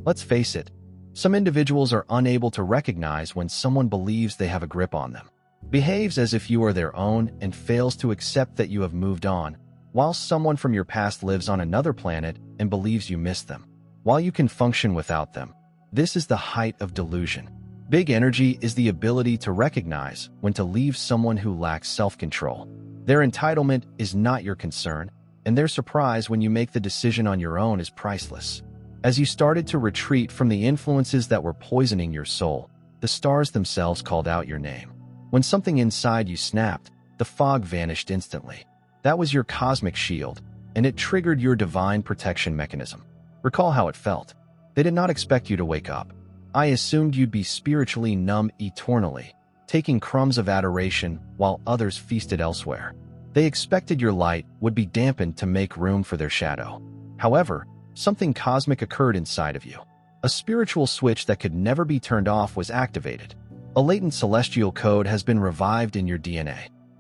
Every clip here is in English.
Let's face it, some individuals are unable to recognize when someone believes they have a grip on them, behaves as if you are their own, and fails to accept that you have moved on, while someone from your past lives on another planet and believes you miss them, while you can function without them. This is the height of delusion. Big energy is the ability to recognize when to leave someone who lacks self-control. Their entitlement is not your concern, and their surprise when you make the decision on your own is priceless. As you started to retreat from the influences that were poisoning your soul, the stars themselves called out your name. When something inside you snapped, the fog vanished instantly. That was your cosmic shield, and it triggered your divine protection mechanism. Recall how it felt. They did not expect you to wake up. I assumed you'd be spiritually numb eternally, taking crumbs of adoration while others feasted elsewhere. They expected your light would be dampened to make room for their shadow. However, something cosmic occurred inside of you. A spiritual switch that could never be turned off was activated. A latent celestial code has been revived in your DNA.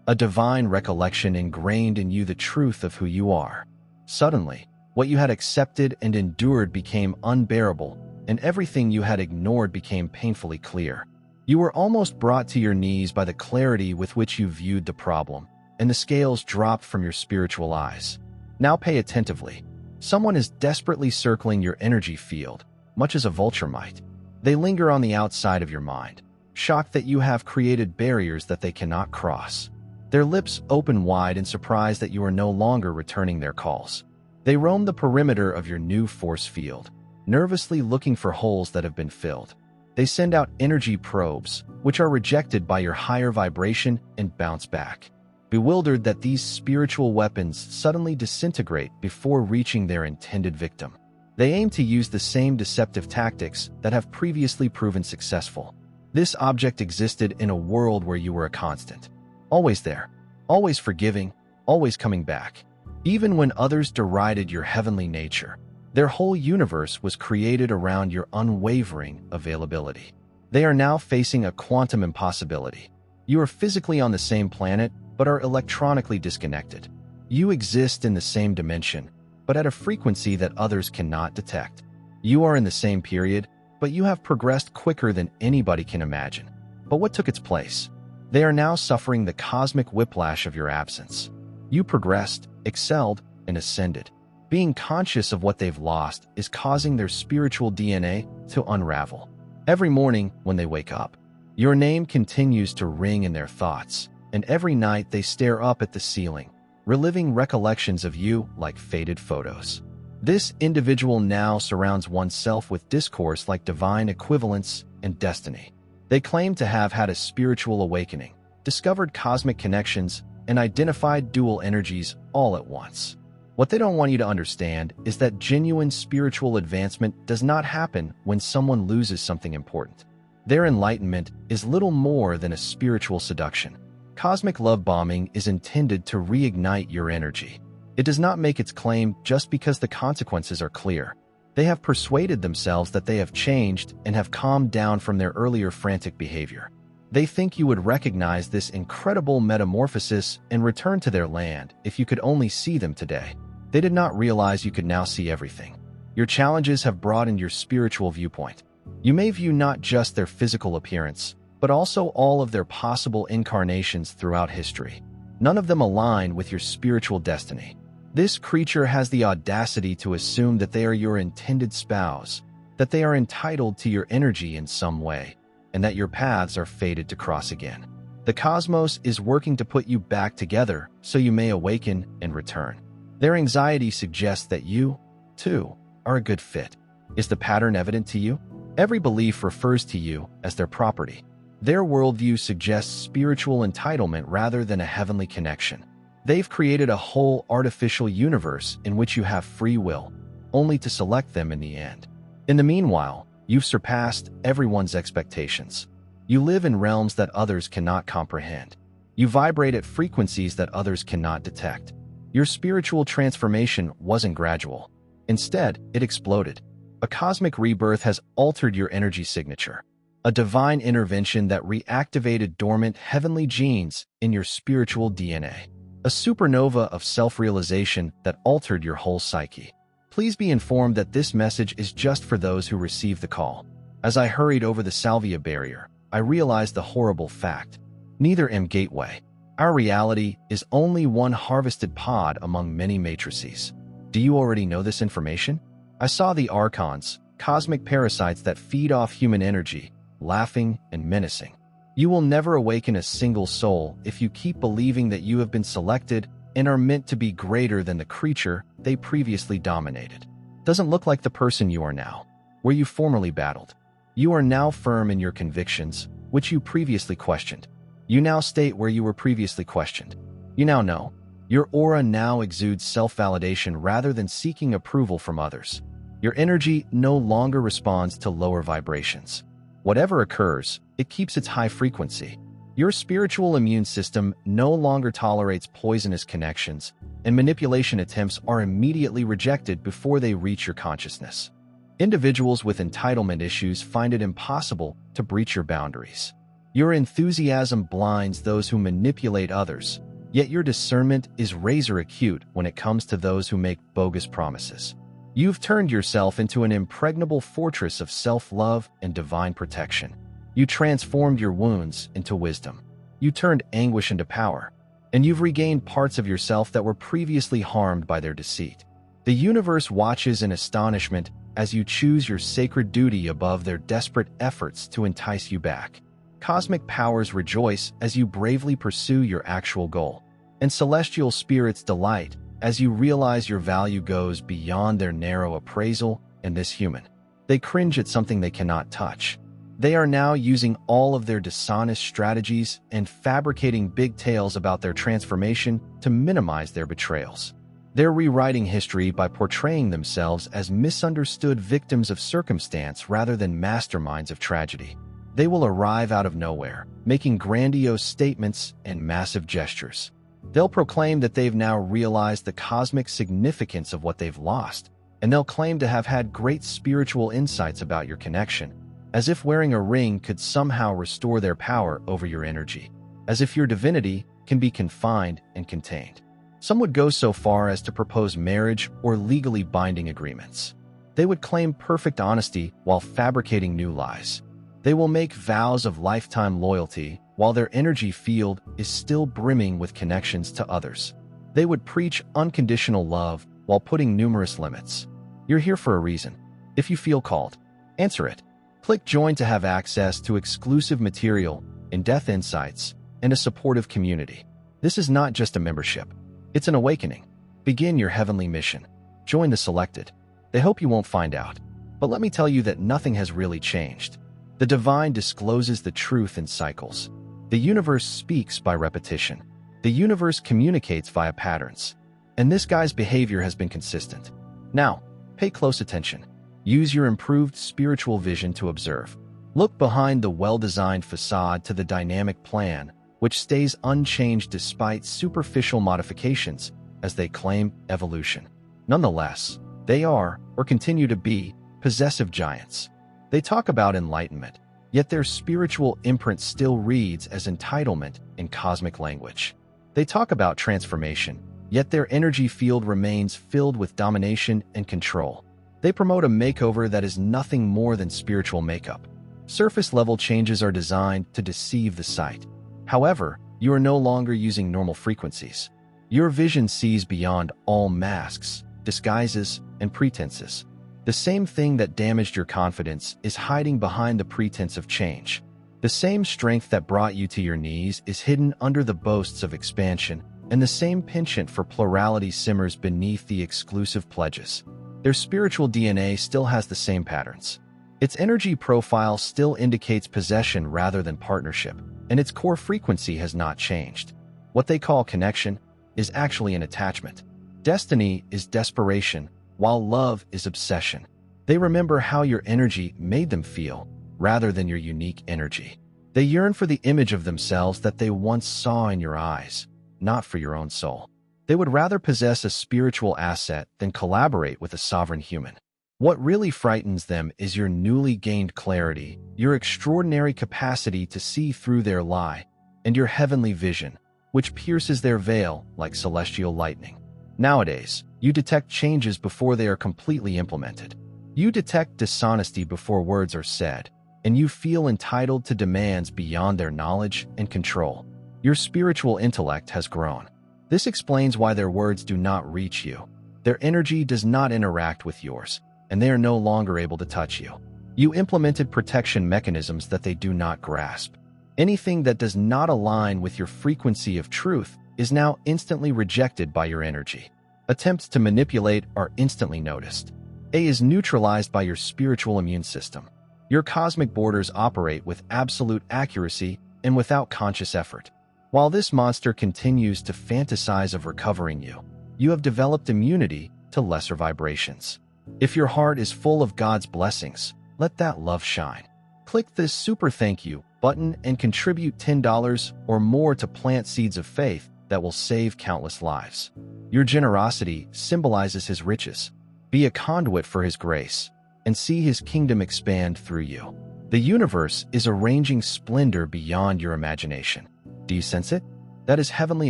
A divine recollection ingrained in you the truth of who you are. Suddenly, what you had accepted and endured became unbearable, and everything you had ignored became painfully clear. You were almost brought to your knees by the clarity with which you viewed the problem, and the scales dropped from your spiritual eyes. Now pay attentively. Someone is desperately circling your energy field, much as a vulture might. They linger on the outside of your mind, shocked that you have created barriers that they cannot cross. Their lips open wide in surprise that you are no longer returning their calls. They roam the perimeter of your new force field, nervously looking for holes that have been filled. They send out energy probes, which are rejected by your higher vibration and bounce back. Bewildered that these spiritual weapons suddenly disintegrate before reaching their intended victim. They aim to use the same deceptive tactics that have previously proven successful. This object existed in a world where you were a constant. Always there, always forgiving, always coming back. Even when others derided your heavenly nature, their whole universe was created around your unwavering availability. They are now facing a quantum impossibility. You are physically on the same planet, but are electronically disconnected. You exist in the same dimension, but at a frequency that others cannot detect. You are in the same period, but you have progressed quicker than anybody can imagine. But what took its place? They are now suffering the cosmic whiplash of your absence. You progressed, excelled, and ascended. Being conscious of what they've lost is causing their spiritual DNA to unravel. Every morning when they wake up, your name continues to ring in their thoughts, and every night they stare up at the ceiling, reliving recollections of you like faded photos. This individual now surrounds oneself with discourse like divine equivalence and destiny. They claim to have had a spiritual awakening, discovered cosmic connections, and identified dual energies all at once. What they don't want you to understand is that genuine spiritual advancement does not happen when someone loses something important. Their enlightenment is little more than a spiritual seduction. Cosmic love bombing is intended to reignite your energy. It does not make its claim just because the consequences are clear. They have persuaded themselves that they have changed and have calmed down from their earlier frantic behavior. They think you would recognize this incredible metamorphosis and return to their land if you could only see them today. They did not realize you could now see everything. Your challenges have broadened your spiritual viewpoint. You may view not just their physical appearance, but also all of their possible incarnations throughout history. None of them align with your spiritual destiny. This creature has the audacity to assume that they are your intended spouse, that they are entitled to your energy in some way, and that your paths are fated to cross again. The cosmos is working to put you back together so you may awaken and return. Their anxiety suggests that you, too, are a good fit. Is the pattern evident to you? Every belief refers to you as their property. Their worldview suggests spiritual entitlement rather than a heavenly connection. They've created a whole artificial universe in which you have free will, only to select them in the end. In the meanwhile, you've surpassed everyone's expectations. You live in realms that others cannot comprehend. You vibrate at frequencies that others cannot detect. Your spiritual transformation wasn't gradual. Instead, it exploded. A cosmic rebirth has altered your energy signature. A divine intervention that reactivated dormant heavenly genes in your spiritual DNA. A supernova of self-realization that altered your whole psyche. Please be informed that this message is just for those who receive the call. As I hurried over the salvia barrier, I realized the horrible fact. Neither am gateway. Our reality is only one harvested pod among many matrices. Do you already know this information? I saw the archons, cosmic parasites that feed off human energy, laughing and menacing. You will never awaken a single soul if you keep believing that you have been selected and are meant to be greater than the creature they previously dominated. Doesn't look like the person you are now, where you formerly battled. You are now firm in your convictions, which you previously questioned. You now state where you were previously questioned. You now know. Your aura now exudes self-validation rather than seeking approval from others. Your energy no longer responds to lower vibrations. Whatever occurs, it keeps its high frequency. Your spiritual immune system no longer tolerates poisonous connections, and manipulation attempts are immediately rejected before they reach your consciousness. Individuals with entitlement issues find it impossible to breach your boundaries. Your enthusiasm blinds those who manipulate others, yet your discernment is razor acute when it comes to those who make bogus promises. You've turned yourself into an impregnable fortress of self-love and divine protection. You transformed your wounds into wisdom. You turned anguish into power, and you've regained parts of yourself that were previously harmed by their deceit. The universe watches in astonishment as you choose your sacred duty above their desperate efforts to entice you back. Cosmic powers rejoice as you bravely pursue your actual goal, and celestial spirits delight as you realize your value goes beyond their narrow appraisal and this human. They cringe at something they cannot touch. They are now using all of their dishonest strategies and fabricating big tales about their transformation to minimize their betrayals. They're rewriting history by portraying themselves as misunderstood victims of circumstance rather than masterminds of tragedy. They will arrive out of nowhere, making grandiose statements and massive gestures. They'll proclaim that they've now realized the cosmic significance of what they've lost, and they'll claim to have had great spiritual insights about your connection, as if wearing a ring could somehow restore their power over your energy, as if your divinity can be confined and contained. Some would go so far as to propose marriage or legally binding agreements. They would claim perfect honesty while fabricating new lies. They will make vows of lifetime loyalty while their energy field is still brimming with connections to others. They would preach unconditional love while putting numerous limits. You're here for a reason. If you feel called, answer it. Click join to have access to exclusive material, in-depth insights, and a supportive community. This is not just a membership. It's an awakening. Begin your heavenly mission. Join the selected. They hope you won't find out. But let me tell you that nothing has really changed. The divine discloses the truth in cycles. The universe speaks by repetition. The universe communicates via patterns. And this guy's behavior has been consistent. Now, pay close attention. Use your improved spiritual vision to observe. Look behind the well-designed facade to the dynamic plan, which stays unchanged despite superficial modifications, as they claim evolution. Nonetheless, they are, or continue to be, possessive giants. They talk about enlightenment, yet their spiritual imprint still reads as entitlement in cosmic language. They talk about transformation, yet their energy field remains filled with domination and control. They promote a makeover that is nothing more than spiritual makeup. Surface-level changes are designed to deceive the sight. However, you are no longer using normal frequencies. Your vision sees beyond all masks, disguises, and pretenses. The same thing that damaged your confidence is hiding behind the pretense of change. The same strength that brought you to your knees is hidden under the boasts of expansion, and the same penchant for plurality simmers beneath the exclusive pledges. Their spiritual DNA still has the same patterns. Its energy profile still indicates possession rather than partnership, and its core frequency has not changed. What they call connection is actually an attachment. Destiny is desperation, while love is obsession. They remember how your energy made them feel, rather than your unique energy. They yearn for the image of themselves that they once saw in your eyes, not for your own soul. They would rather possess a spiritual asset than collaborate with a sovereign human. What really frightens them is your newly gained clarity, your extraordinary capacity to see through their lie, and your heavenly vision, which pierces their veil like celestial lightning. Nowadays, you detect changes before they are completely implemented. You detect dishonesty before words are said, and you feel entitled to demands beyond their knowledge and control. Your spiritual intellect has grown. This explains why their words do not reach you. Their energy does not interact with yours, and they are no longer able to touch you. You implemented protection mechanisms that they do not grasp. Anything that does not align with your frequency of truth is now instantly rejected by your energy. Attempts to manipulate are instantly noticed. A is neutralized by your spiritual immune system. Your cosmic borders operate with absolute accuracy and without conscious effort. While this monster continues to fantasize of recovering you, you have developed immunity to lesser vibrations. If your heart is full of God's blessings, let that love shine. Click this super thank you button and contribute $10 or more to plant seeds of faith that will save countless lives. Your generosity symbolizes His riches. Be a conduit for His grace and see His kingdom expand through you. The universe is arranging splendor beyond your imagination. Do you sense it? That is heavenly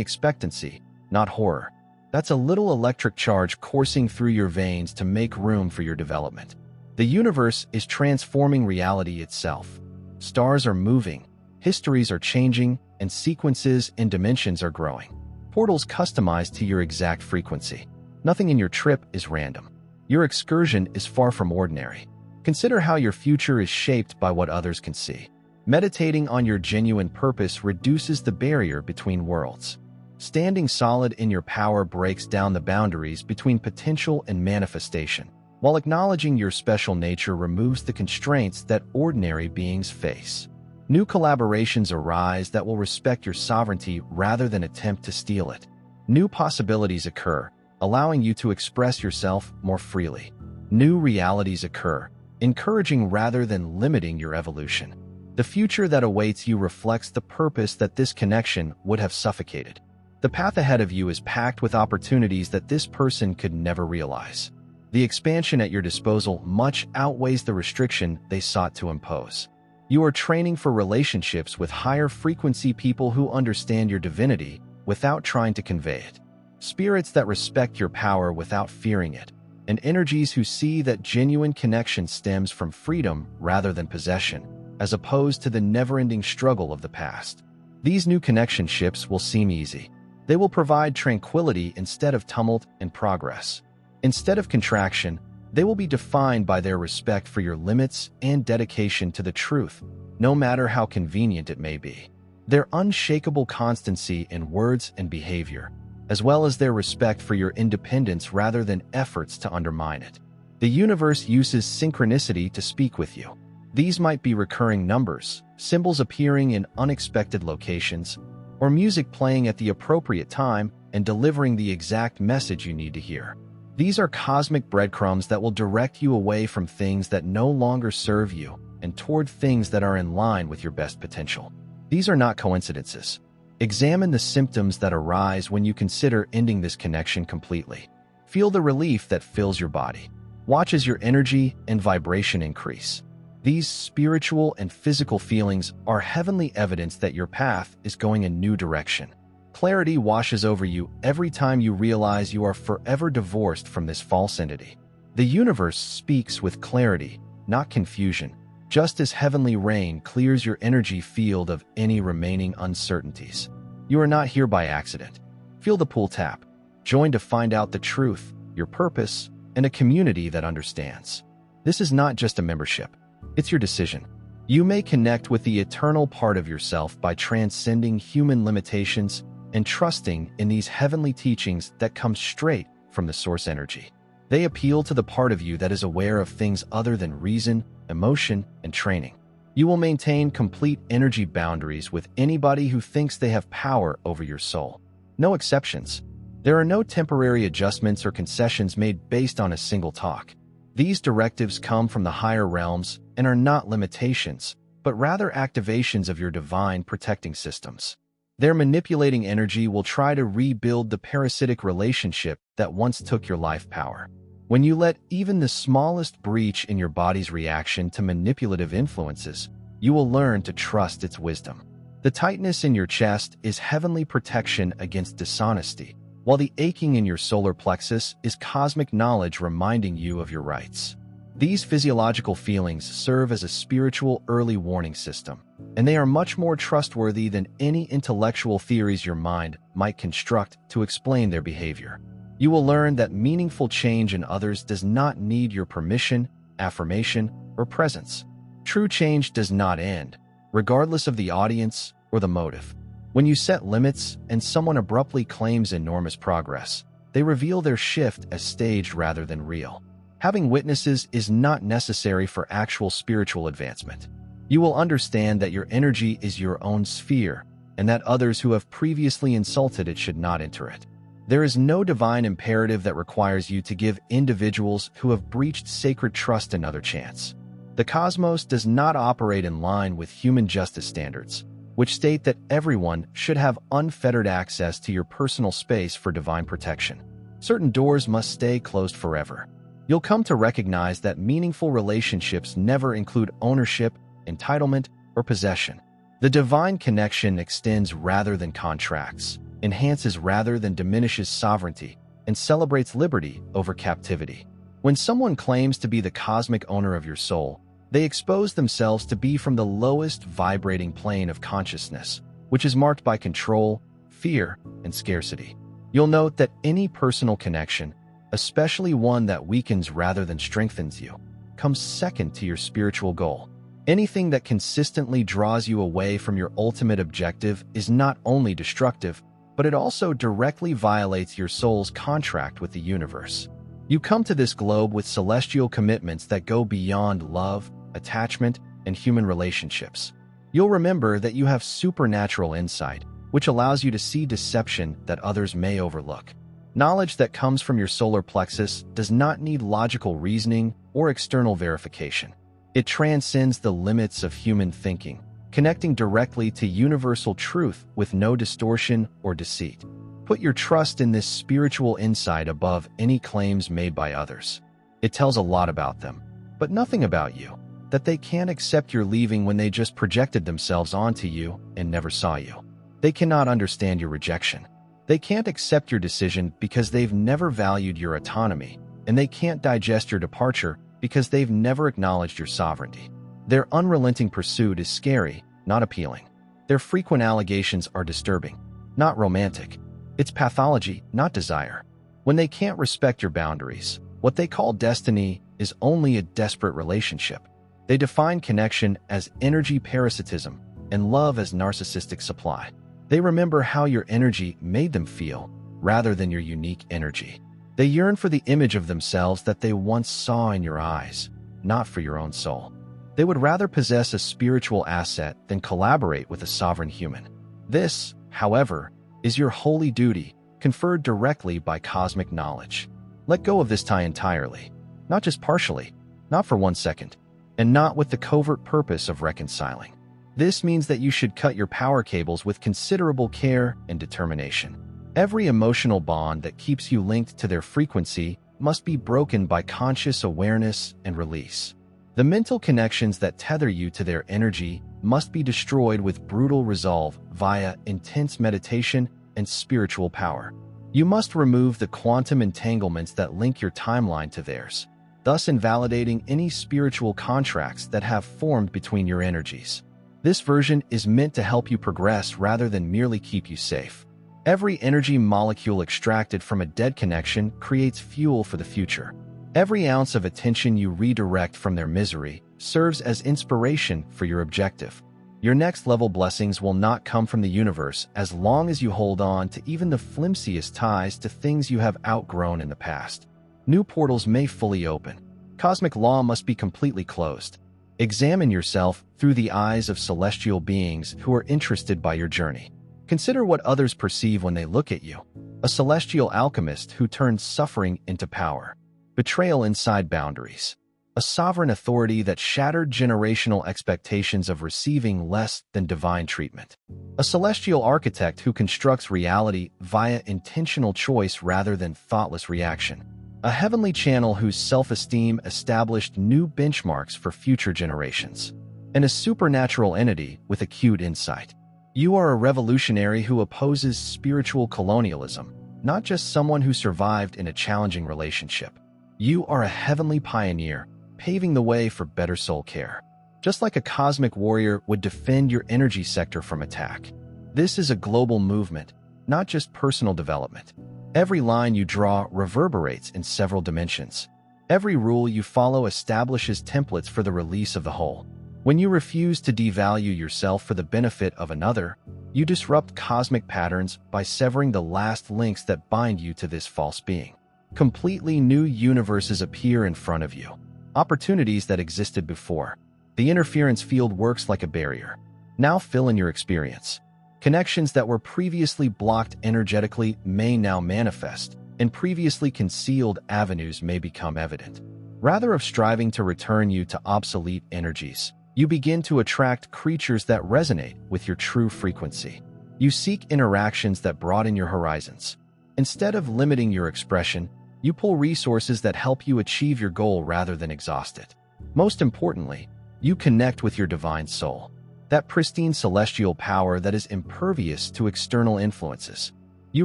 expectancy, not horror. That's a little electric charge coursing through your veins to make room for your development. The universe is transforming reality itself. Stars are moving, histories are changing, and sequences and dimensions are growing. Portals customized to your exact frequency. Nothing in your trip is random. Your excursion is far from ordinary. Consider how your future is shaped by what others can see. Meditating on your genuine purpose reduces the barrier between worlds. Standing solid in your power breaks down the boundaries between potential and manifestation, while acknowledging your special nature removes the constraints that ordinary beings face. New collaborations arise that will respect your sovereignty rather than attempt to steal it. New possibilities occur, allowing you to express yourself more freely. New realities occur, encouraging rather than limiting your evolution. The future that awaits you reflects the purpose that this connection would have suffocated. The path ahead of you is packed with opportunities that this person could never realize. The expansion at your disposal much outweighs the restriction they sought to impose. You are training for relationships with higher frequency people who understand your divinity without trying to convey it. Spirits that respect your power without fearing it, and energies who see that genuine connection stems from freedom rather than possession, as opposed to the never-ending struggle of the past. These new connection ships will seem easy. They will provide tranquility instead of tumult and progress. Instead of contraction, they will be defined by their respect for your limits and dedication to the truth, no matter how convenient it may be. Their unshakable constancy in words and behavior, as well as their respect for your independence rather than efforts to undermine it. The universe uses synchronicity to speak with you. These might be recurring numbers, symbols appearing in unexpected locations, or music playing at the appropriate time and delivering the exact message you need to hear. These are cosmic breadcrumbs that will direct you away from things that no longer serve you and toward things that are in line with your best potential. These are not coincidences. Examine the symptoms that arise when you consider ending this connection completely. Feel the relief that fills your body. Watch as your energy and vibration increase. These spiritual and physical feelings are heavenly evidence that your path is going a new direction. Clarity washes over you every time you realize you are forever divorced from this false entity. The universe speaks with clarity, not confusion, just as heavenly rain clears your energy field of any remaining uncertainties. You are not here by accident. Feel the pull tap. Join to find out the truth, your purpose, and a community that understands. This is not just a membership. It's your decision. You may connect with the eternal part of yourself by transcending human limitations and trusting in these heavenly teachings that come straight from the source energy. They appeal to the part of you that is aware of things other than reason, emotion, and training. You will maintain complete energy boundaries with anybody who thinks they have power over your soul. No exceptions. There are no temporary adjustments or concessions made based on a single talk. These directives come from the higher realms and are not limitations, but rather activations of your divine protecting systems. Their manipulating energy will try to rebuild the parasitic relationship that once took your life power. When you let even the smallest breach in your body's reaction to manipulative influences, you will learn to trust its wisdom. The tightness in your chest is heavenly protection against dishonesty, while the aching in your solar plexus is cosmic knowledge reminding you of your rights. These physiological feelings serve as a spiritual early warning system, and they are much more trustworthy than any intellectual theories your mind might construct to explain their behavior. You will learn that meaningful change in others does not need your permission, affirmation, or presence. True change does not end, regardless of the audience or the motive. When you set limits and someone abruptly claims enormous progress, they reveal their shift as staged rather than real. Having witnesses is not necessary for actual spiritual advancement. You will understand that your energy is your own sphere, and that others who have previously insulted it should not enter it. There is no divine imperative that requires you to give individuals who have breached sacred trust another chance. The cosmos does not operate in line with human justice standards, which state that everyone should have unfettered access to your personal space for divine protection. Certain doors must stay closed forever. You'll come to recognize that meaningful relationships never include ownership, entitlement, or possession. The divine connection extends rather than contracts, enhances rather than diminishes sovereignty, and celebrates liberty over captivity. When someone claims to be the cosmic owner of your soul, they expose themselves to be from the lowest vibrating plane of consciousness, which is marked by control, fear, and scarcity. You'll note that any personal connection, especially one that weakens rather than strengthens you, comes second to your spiritual goal. Anything that consistently draws you away from your ultimate objective is not only destructive, but it also directly violates your soul's contract with the universe. You come to this globe with celestial commitments that go beyond love, attachment, and human relationships. You'll remember that you have supernatural insight, which allows you to see deception that others may overlook. Knowledge that comes from your solar plexus does not need logical reasoning or external verification. It transcends the limits of human thinking, connecting directly to universal truth with no distortion or deceit. Put your trust in this spiritual insight above any claims made by others. It tells a lot about them, but nothing about you, that they can't accept your leaving when they just projected themselves onto you and never saw you. They cannot understand your rejection. They can't accept your decision because they've never valued your autonomy, and they can't digest your departure because they've never acknowledged your sovereignty. Their unrelenting pursuit is scary, not appealing. Their frequent allegations are disturbing, not romantic. It's pathology, not desire. When they can't respect your boundaries, what they call destiny is only a desperate relationship. They define connection as energy parasitism and love as narcissistic supply. They remember how your energy made them feel, rather than your unique energy. They yearn for the image of themselves that they once saw in your eyes, not for your own soul. They would rather possess a spiritual asset than collaborate with a sovereign human. This, however, is your holy duty, conferred directly by cosmic knowledge. Let go of this tie entirely, not just partially, not for 1 second, and not with the covert purpose of reconciling. This means that you should cut your power cables with considerable care and determination. Every emotional bond that keeps you linked to their frequency must be broken by conscious awareness and release. The mental connections that tether you to their energy must be destroyed with brutal resolve via intense meditation and spiritual power. You must remove the quantum entanglements that link your timeline to theirs, thus invalidating any spiritual contracts that have formed between your energies. This version is meant to help you progress rather than merely keep you safe. Every energy molecule extracted from a dead connection creates fuel for the future. Every ounce of attention you redirect from their misery serves as inspiration for your objective. Your next level blessings will not come from the universe as long as you hold on to even the flimsiest ties to things you have outgrown in the past. New portals may fully open. Cosmic law must be completely closed. Examine yourself through the eyes of celestial beings who are interested by your journey. Consider what others perceive when they look at you. A celestial alchemist who turns suffering into power. Betrayal inside boundaries. A sovereign authority that shattered generational expectations of receiving less than divine treatment. A celestial architect who constructs reality via intentional choice rather than thoughtless reaction. A heavenly channel whose self-esteem established new benchmarks for future generations. And a supernatural entity with acute insight. You are a revolutionary who opposes spiritual colonialism, not just someone who survived in a challenging relationship. You are a heavenly pioneer, paving the way for better soul care. Just like a cosmic warrior would defend your energy sector from attack. This is a global movement, not just personal development. Every line you draw reverberates in several dimensions. Every rule you follow establishes templates for the release of the whole. When you refuse to devalue yourself for the benefit of another, you disrupt cosmic patterns by severing the last links that bind you to this false being. Completely new universes appear in front of you. Opportunities that existed before. The interference field works like a barrier. Now fill in your experience. Connections that were previously blocked energetically may now manifest, and previously concealed avenues may become evident. Rather of striving to return you to obsolete energies, you begin to attract creatures that resonate with your true frequency. You seek interactions that broaden your horizons. Instead of limiting your expression, you pull resources that help you achieve your goal rather than exhaust it. Most importantly, you connect with your divine soul, that pristine celestial power that is impervious to external influences. You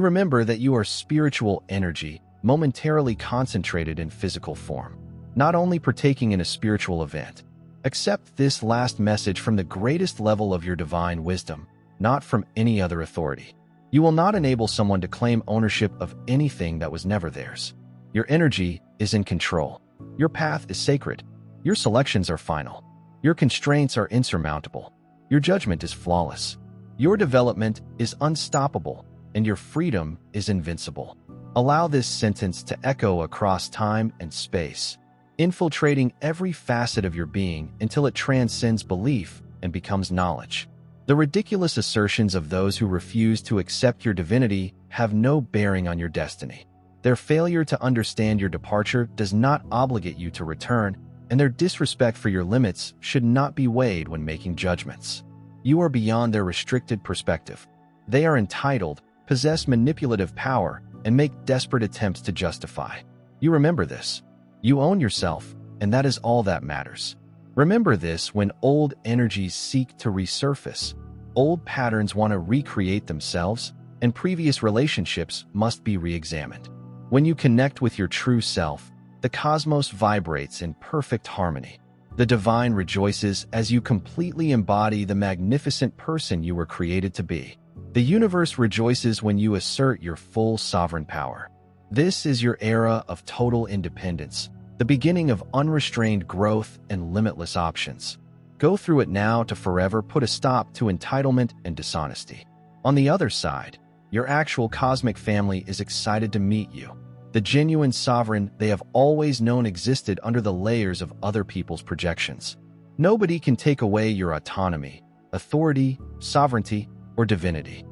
remember that you are spiritual energy, momentarily concentrated in physical form, not only partaking in a spiritual event. Accept this last message from the greatest level of your divine wisdom, not from any other authority. You will not enable someone to claim ownership of anything that was never theirs. Your energy is in control. Your path is sacred. Your selections are final. Your constraints are insurmountable. Your judgment is flawless. Your development is unstoppable, and your freedom is invincible. Allow this sentence to echo across time and space, infiltrating every facet of your being until it transcends belief and becomes knowledge. The ridiculous assertions of those who refuse to accept your divinity have no bearing on your destiny. Their failure to understand your departure does not obligate you to return, and their disrespect for your limits should not be weighed when making judgments. You are beyond their restricted perspective. They are entitled, possess manipulative power, and make desperate attempts to justify. You remember this. You own yourself, and that is all that matters. Remember this when old energies seek to resurface. Old patterns want to recreate themselves, and previous relationships must be re-examined. When you connect with your true self, the cosmos vibrates in perfect harmony. The divine rejoices as you completely embody the magnificent person you were created to be. The universe rejoices when you assert your full sovereign power. This is your era of total independence, the beginning of unrestrained growth and limitless options. Go through it now to forever put a stop to entitlement and dishonesty. On the other side, your actual cosmic family is excited to meet you. The genuine sovereign they have always known existed under the layers of other people's projections. Nobody can take away your autonomy, authority, sovereignty, or divinity.